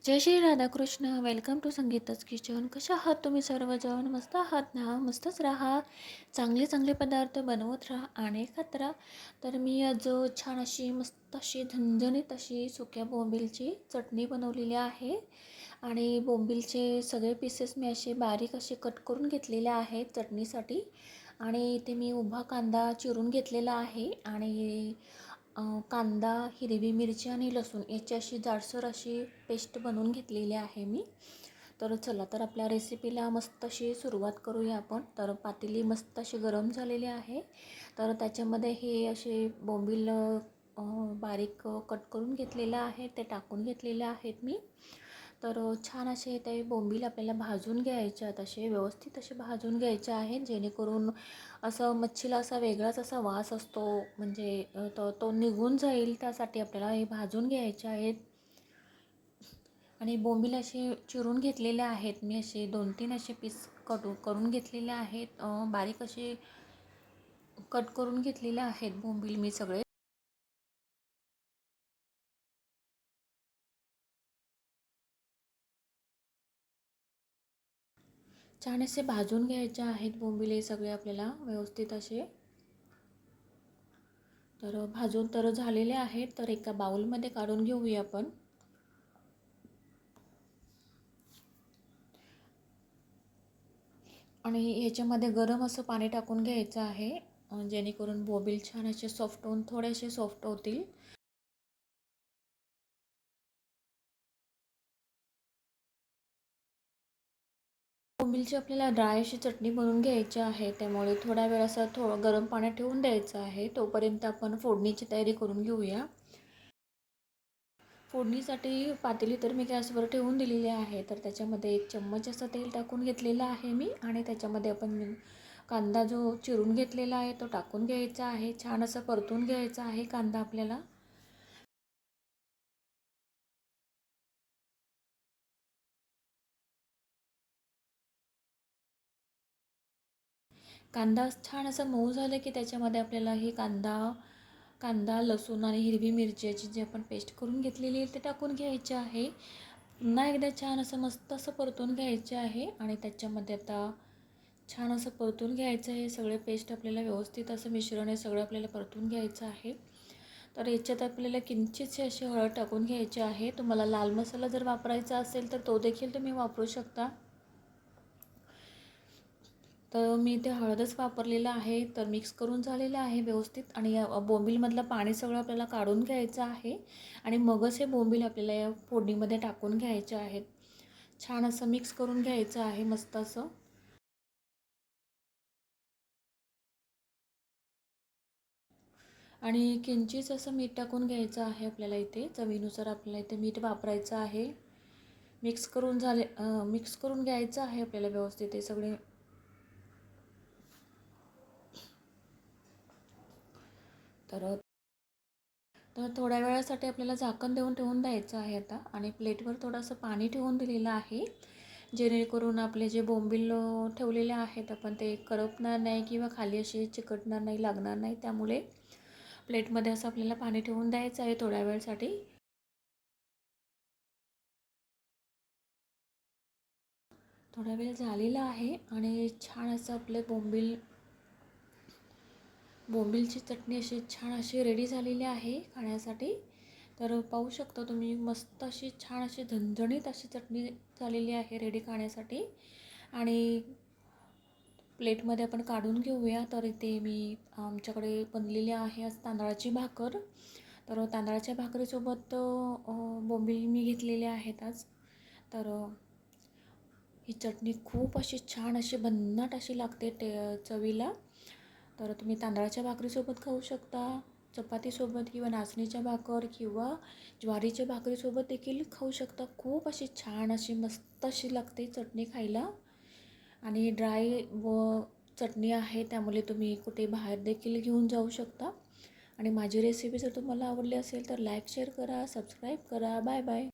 Jai Shri Radhakrishna. Welcome to संगीताच kitchen. कशा आहात तुम्ही सर्वजण? मस्त आहात ना? मस्तच राहा. चांगले चांगले पदार्थ बनवत राहा आणि खात राहा. तर मी आज छान अशी मस्त अशी झणझणीत अशी सुक्या बोंबीलची चटणी बनवलेली आहे. आणि बोंबीलचे सगळे पीसेस मी असे बारीक असे कट करून घेतलेले आहेत चटणीसाठी. आणि इथे मी उभा कांदा चिरून घेतलेला आहे. आणि कांदा, हिरवी मिरची आणि लसूण याची अशी जाडसर अशी पेस्ट बनवून घेतलेली आहे मी. तर चला तर आपल्या रेसिपीला मस्त अशी सुरुवात करूया आपण. तर पातेली मस्त अशी गरम झालेली आहे. तर त्याच्यामध्ये हे असे बोंबील बारीक कट करून घेतलेलं आहे ते टाकून घेतलेले आहेत मी. तर छान असे ते बोंबील आपल्याला भाजून घ्यायचे आहेत, असे व्यवस्थित असे भाजून घ्यायचे आहेत, जेणेकरून असं मच्छीला असा वेगळाच असा वास असतो, म्हणजे तो निघून जाईल. त्यासाठी आपल्याला हे भाजून घ्यायचे आहेत. आणि बोंबील असे चिरून घेतलेले आहेत मी, असे 2-3 असे पीस करून घेतलेले आहेत. बारीक असे कट करून घेतलेले आहेत बोंबील मी सगळे. छान असे भाजून घ्यायचे आहेत बोंबील हे सगळे आपल्याला व्यवस्थित असे. तर भाजून तर झालेले आहेत. तर एका बाउलमध्ये काढून घेऊया आपण. आणि ह्याच्यामध्ये गरम असं पाणी टाकून घ्यायचं आहे, जेणेकरून बोंबील छान असे सॉफ्ट होऊन थोडेसे सॉफ्ट होतील. बोंबीलची आपल्याला ड्राय अशी चटणी बनवून घ्यायची आहे, त्यामुळे थोडा वेळ असं गरम पाण्यात ठेवून द्यायचं आहे. तोपर्यंत आपण फोडणीची तयारी करून घेऊया. फोडणीसाठी पातेली तर मी गॅसवर ठेवून दिलेली आहे. तर त्याच्यामध्ये 1 चम्मच असं तेल टाकून घेतलेलं आहे मी. आणि त्याच्यामध्ये आपण कांदा जो चिरून घेतलेला आहे तो टाकून घ्यायचा आहे. छान असं परतून घ्यायचा आहे कांदा आपल्याला. कांदा छान असा मऊ झाला की त्याच्यामध्ये आपल्याला ही कांदा, लसूण आणि हिरवी मिरच्याची जी आपण पेस्ट करून घेतलेली आहे ते टाकून घ्यायचे आहे. पुन्हा एकदा छान असं मस्त असं परतून घ्यायचे आहे. आणि त्याच्यामध्ये आता छान असं परतून घ्यायचं आहे. सगळे पेस्ट आपल्याला व्यवस्थित असं मिश्रण आहे सगळं आपल्याला परतून घ्यायचं आहे. तर याच्यात आपल्याला किंचितसे असे हळद टाकून घ्यायचे आहे. तुम्हाला लाल मसाला जर वापरायचा असेल तर तो देखील तुम्ही वापरू शकता. तर मी ते हळदच वापरलेलं आहे. तर मिक्स करून झालेलं आहे व्यवस्थित. आणि या बोंबीलमधलं पाणी सगळं आपल्याला काढून घ्यायचं आहे. आणि मगच हे बोंबील आपल्याला या फोडणीमध्ये टाकून घ्यायचे आहेत. छान असं मिक्स करून घ्यायचं आहे मस्त असं. आणि किंचित असं मीठ टाकून घ्यायचं आहे आपल्याला इथे. चवीनुसार आपल्याला इथे मीठ वापरायचं आहे. मिक्स करून घ्यायचं आहे आपल्याला व्यवस्थित हे सगळे. तर तर थोड्या वेळासाठी आपल्याला झाकण देऊन ठेवून द्यायचं आहे आता. आणि प्लेटवर थोडंसं पाणी ठेवून दिलेलं आहे, जेणेकरून आपले जे बोंबील ठेवलेले आहेत आपण ते करपणार नाही किंवा खाली असे चिकटणार नाही, लागणार नाही. त्यामुळे प्लेटमध्ये असं आपल्याला पाणी ठेवून द्यायचं आहे थोड्या वेळसाठी. थोडा वेळ झालेला आहे आणि छान असं आपले बोंबीलची चटणी अशी छान अशी रेडी झालेली आहे खाण्यासाठी. तर पाहू शकता तुम्ही, मस्त अशी छान अशी झणझणीत अशी चटणी झालेली आहे रेडी खाण्यासाठी. आणि प्लेटमध्ये आपण काढून घेऊया. तर इथे मी आमच्याकडे बनलेली आहे आज तांदळाची भाकर. तर तांदळाच्या भाकरीसोबत बोंबील मी घेतलेले आहेत आज. तर ही चटणी खूप अशी छान अशी भन्नाट अशी लागते चवीला. तर तुम्ही तांदळाच्या भाकरीसोबत खाऊ शकता, चपातीसोबत किंवा नाचणीच्या भाकर किंवा ज्वारीच्या भाकरीसोबत देखील खाऊ शकता. खूप अशी छान अशी मस्त अशी लागते चटणी खायला. आणि ड्राय चटणी आहे, त्यामुळे तुम्ही कुठे बाहेर देखील घेऊन जाऊ शकता. आणि माझी रेसिपी जर तुम्हाला आवडली असेल तर लाईक शेअर करा, सबस्क्राईब करा. Bye bye.